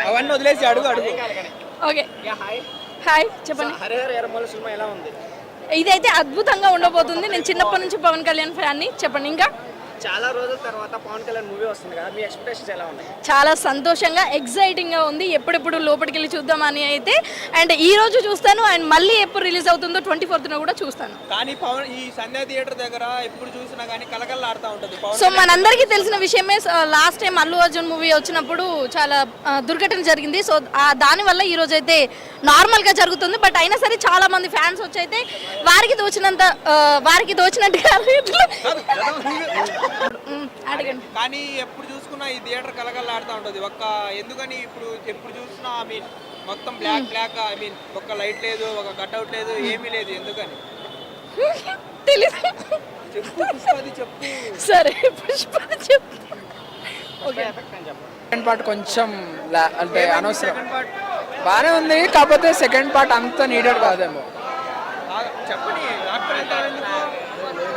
అవన్నీ వదిలేసి అడుగు ఓకే హాయ్ చెప్పండి. హరిహర ఎర్రమల్ల సినిమా ఎలా ఉంది? ఇదైతే అద్భుతంగా ఉండబోతుంది. నేను చిన్నప్పటి నుంచి పవన్ కళ్యాణ్ ఫ్యాన్ని. చెప్పండి ఇంకా. చాలా రోజుల తర్వాత పవన్ కళ్యాణ్ మూవీ వస్తుంది కదా, మీ ఎక్స్పెక్టేషన్స్ ఎలా ఉన్నాయి? చాలా సంతోషంగా ఎగ్జైటింగ్గా ఉంది. ఎప్పుడెప్పుడు లోపలికి వెళ్ళి చూద్దామని అయితే. అండ్ ఈ రోజు చూస్తాను అండ్ మళ్ళీ ఎప్పుడు రిలీజ్ అవుతుందో 24th కూడా చూస్తాను. కానీ పవన్ ఈ సంధ్య థియేటర్ దగ్గర ఎప్పుడు చూసినా కానీ కలకల్లాడుతూ ఉంటుంది. సో మనందరికీ తెలిసిన విషయమే, last time Allu Arjun movie వచ్చినప్పుడు చాలా దుర్ఘటన జరిగింది. సో దానివల్ల ఈ రోజు అయితే నార్మల్గా జరుగుతుంది. బట్ అయినా సరే చాలా మంది ఫ్యాన్స్ వచ్చి అయితే వారికి దోచినట్టుగా అడగండి. కానీ ఎప్పుడు చూసుకున్నా ఈ థియేటర్ కలకల్లాడుతూ ఉంటుంది. ఎందుకని ఎప్పుడు చూసినా ఐ మీన్ మొత్తం బ్లాక్ ఐ మీన్ ఒక్క లైట్ లేదు, ఒక కట్అవుట్ లేదు, ఏమీ లేదు. ఎందుకని తెలీదు. చెప్పు. సరే పుష్పది చెప్పు. ఓకే సెకండ్ పార్ట్ కొంచెం అంటే అనవసరం. బాగానే ఉంది, కాకపోతే సెకండ్ పార్ట్ అంత నీడెడ్ కాదేమో. చెప్పండి.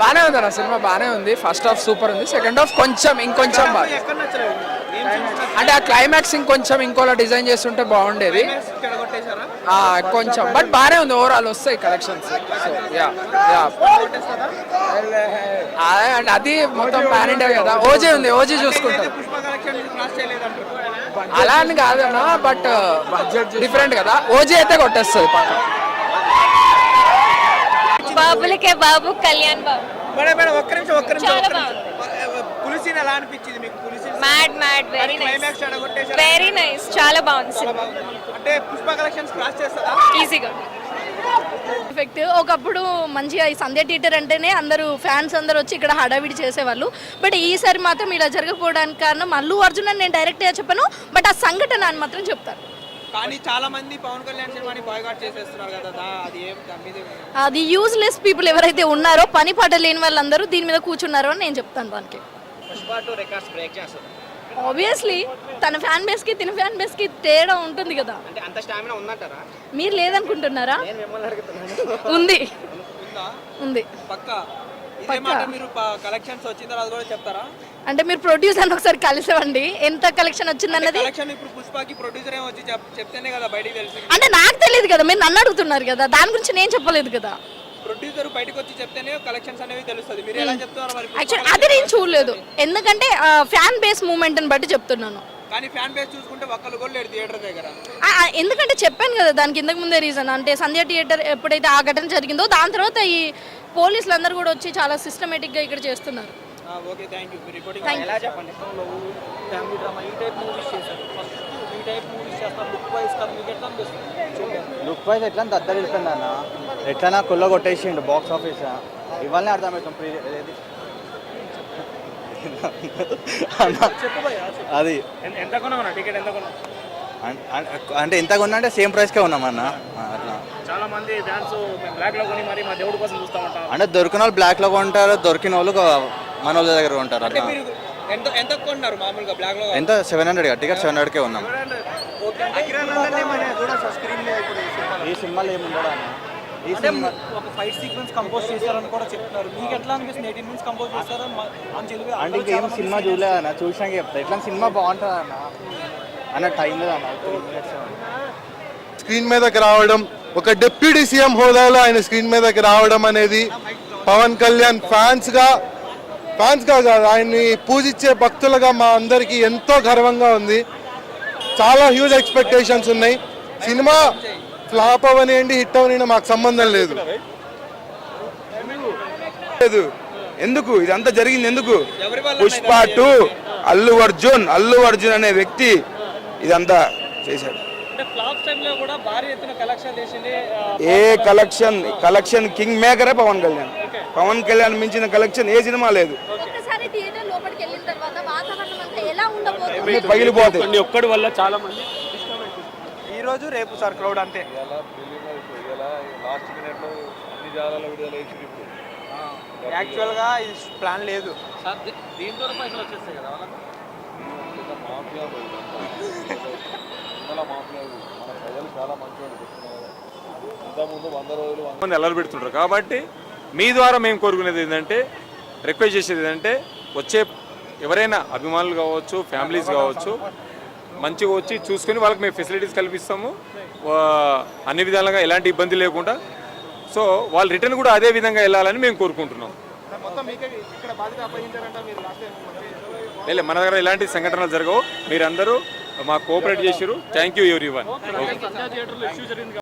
బాగానే ఉంది అన్న సినిమా, బాగానే ఉంది. ఫస్ట్ హాఫ్ సూపర్ ఉంది, సెకండ్ హాఫ్ ఇంకొంచెం బాగా అంటే ఆ క్లైమాక్స్ ఇంకోలా డిజైన్ చేస్తుంటే బాగుండేది కొంచెం. బట్ బాగానే ఉంది, ఓవరాల్ వస్తాయి కలెక్షన్స్. అండ్ అది మొత్తం ప్యాన్ ఇండియా కదా. ఓజీ ఉంది, ఓజీ చూసుకుంటాం. అలా అని కాదన్నా, బట్ డిఫరెంట్ కదా. ఓజీ అయితే కొట్టేస్తుంది పక్క. బాబులకే బాబు కళ్యాణ్ బాబు ఒక్క నిమిషం. పులిసి ఎలా అనిపించింది మీకు? మ్యాడ్ వెరీ నైస్ చాలా బాగుంది సినిమా. అంటే పుష్ప కలెక్షన్స్ క్రాస్ చేస్తారా ఈజీగా? ఎఫెక్ట్ ఒకప్పుడు మంచిగా ఈ సంధ్య థియేటర్ అంటేనే ఫ్యాన్స్ అందరూ వచ్చి ఇక్కడ హడావిడి చేసేవాళ్ళు. బట్ ఈసారి మాత్రం ఇలా జరగకపోవడానికి కారణం అల్లు అర్జున్ అని నేను డైరెక్ట్గా చెప్పను, బట్ ఆ సంఘటన అని మాత్రం చెప్తాను. కానీ చాలా మంది పవన్ కళ్యాణ్ సినిమాని బాయ్కాట్ చేసేస్తున్నారు కదా, అది యూజ్లెస్ పీపుల్ ఎవరైతే ఉన్నారో, పని పాట లేని వాళ్ళందరూ దీని మీద కూర్చున్నారో అని నేను చెప్తాను. దానికి ఆబ్వియస్లీ తన ఫ్యాన్ బేస్ కి తిన ఫ్యాన్ బేస్ కి తేడా ఉంటుంది కదా. అంత స్టామినా ఉందంటారా? మీరు లేదనుకుంటున్నారా? ఉంది ఉంది పక్కా. ఇదే మాట మీరు కలెక్షన్స్ వచ్చిన తర్వాత కూడా చెప్తారా? అంటే మీరు ప్రొడ్యూసర్ ఒకసారి కలిసేవండి, ఎంత కలెక్షన్ వచ్చిందన్నది. కలెక్షన్ ఇప్పుడు పుష్పకి ప్రొడ్యూసర్ ఏమో వచ్చి చెప్తేనే కదా బయటికి తెలిసింది. అంటే నాకు తెలియదు కదా, మీరు నన్ను అడుగుతున్నారు కదా, దాని గురించి నేను చెప్పలేదు కదా. ప్రొడ్యూసర్ బయటకు వచ్చి చెప్తేనే కలెక్షన్స్ అనేవి తెలుస్తుంది. మీరు ఎలా చెప్తారు మరి? యాక్చువల్లీ అది నేను చూడలేదు, ఎందుకంటే ఫ్యాన్ బేస్ మూమెంట్ ని బట్టి చెప్తున్నాను. కానీ ఫ్యాన్ బేస్ చూసుకుంటే ఒక్కళ్ళు కూడా లేరు థియేటర్ దగ్గర. ఎందుకంటే చెప్పాను కదా దానికి ఇంతకు ముందే రీజన్. అంటే సంధ్య థియేటర్ ఎప్పుడైతే ఆ ఘటన జరిగిందో దాని తర్వాత ఈ పోలీసులు అందరూ కూడా వచ్చి చాలా సిస్టమేటిక్ గా ఇక్కడ చేస్తున్నారు. Okay thank you. మీరు రిపోర్టింగ్ ఎలా చెప్పండి? ఫ్యామిలీ డ్రామా ఈ టైప్ మూవీస్ చేశారు. ఫస్ట్ ఈ టైప్ మూవీస్ చేస్తారు. లుక్ వైస్ కదా మీకు ఎట్లా అనిపిస్తుంది? లుక్ వైజ్ ఎట్లా దద్దరిల్లిపోయింది అన్న, ఎట్లా కొల్ల కొట్టేసిండు బాక్స్ ఆఫీస్. ఇవన్నీ అర్థమవుతాం. అది ఎంత కొన్నావు టికెట్? ఎంత కొన్నావు అంటే ఎంత కొన్నా అంటే సేమ్ ప్రైస్కే ఉన్నామన్న. అట్లా చాలా మంది ఫ్యాన్స్ బ్లాక్ లో కొని మరి మా దేవుడి కోసం చూస్తూ ఉంటారు. అంటే దొరికిన వాళ్ళు బ్లాక్ లో కొంటారు, దొరికిన వాళ్ళు మన వాళ్ళ దగ్గర ఉంటారు. అట్లా ఎంత కొన్నారు మామూలుగా బ్లాక్ లో? ఎంత 700 టికెట్ 700కే ఉన్నాం. ఈ సినిమాలో ఏముండడా ఈ సినిమా ఒక ఫైట్ సీక్వెన్స్ కంపోజ్ చేశారని కూడా చెప్తున్నారు. మీకు ఎట్లా అనిపిస్తుంది? 18 minutes కంపోజ్ చేశారు అంటే ఇంకేం సినిమా చూడలేదన్న, చూసినాక చెప్తా ఎట్లా సినిమా బాగుంటుంది అన్న టైం లేదన్న. 3 minutes స్క్రీన్ మీదకి రావడం, ఒక డిప్యూటీ సీఎం హోదాలో ఆయన స్క్రీన్ మీదకి రావడం అనేది పవన్ కళ్యాణ్ ఫ్యాన్స్ గా కాదు, ఆయన్ని పూజించే భక్తులుగా మా అందరికీ ఎంతో గర్వంగా ఉంది. చాలా హ్యూజ్ ఎక్స్పెక్టేషన్స్ ఉన్నాయి. సినిమా ఫ్లాప్ అవనివ్వండి, హిట్ అవనివ్వండి, మాకు సంబంధం లేదు. ఎందుకు ఇదంతా జరిగింది? ఎందుకు? పుష్ప 2 అల్లు అర్జున్ అనే వ్యక్తి ఇదంతా చేశాడు. ఏ కలెక్షన్ కింగ్ మేకరే పవన్ కళ్యాణ్ మించిన కలెక్షన్ ఏ సినిమా లేదు. పగిలిపోతాయి ఒక్కడి వల్ల చాలా మంది. ఈ రోజు రేపు సార్ క్రౌడ్ అంతే. యాక్చువల్గా ఇది ప్లాన్ లేదు. దీంతో పైసలు వచ్చేస్తాయి కదా వాళ్ళకి. నిలబెడుతుంటారు కాబట్టి మీ ద్వారా మేము కోరుకునేది ఏంటంటే, రిక్వెస్ట్ చేసేది ఏంటంటే, వచ్చే ఎవరైనా అభిమానులు కావచ్చు, ఫ్యామిలీస్ కావచ్చు, మంచిగా వచ్చి చూసుకొని వాళ్ళకి మేము ఫెసిలిటీస్ కల్పిస్తాము అన్ని విధాలుగా ఎలాంటి ఇబ్బంది లేకుండా. సో వాళ్ళు రిటర్న్ కూడా అదే విధంగా వెళ్ళాలని మేము కోరుకుంటున్నాం. లేదు, మన దగ్గర ఎలాంటి సంఘటనలు జరగవు. మీరందరూ మాకు కోఆపరేట్ చేశారు. Thank you everyone.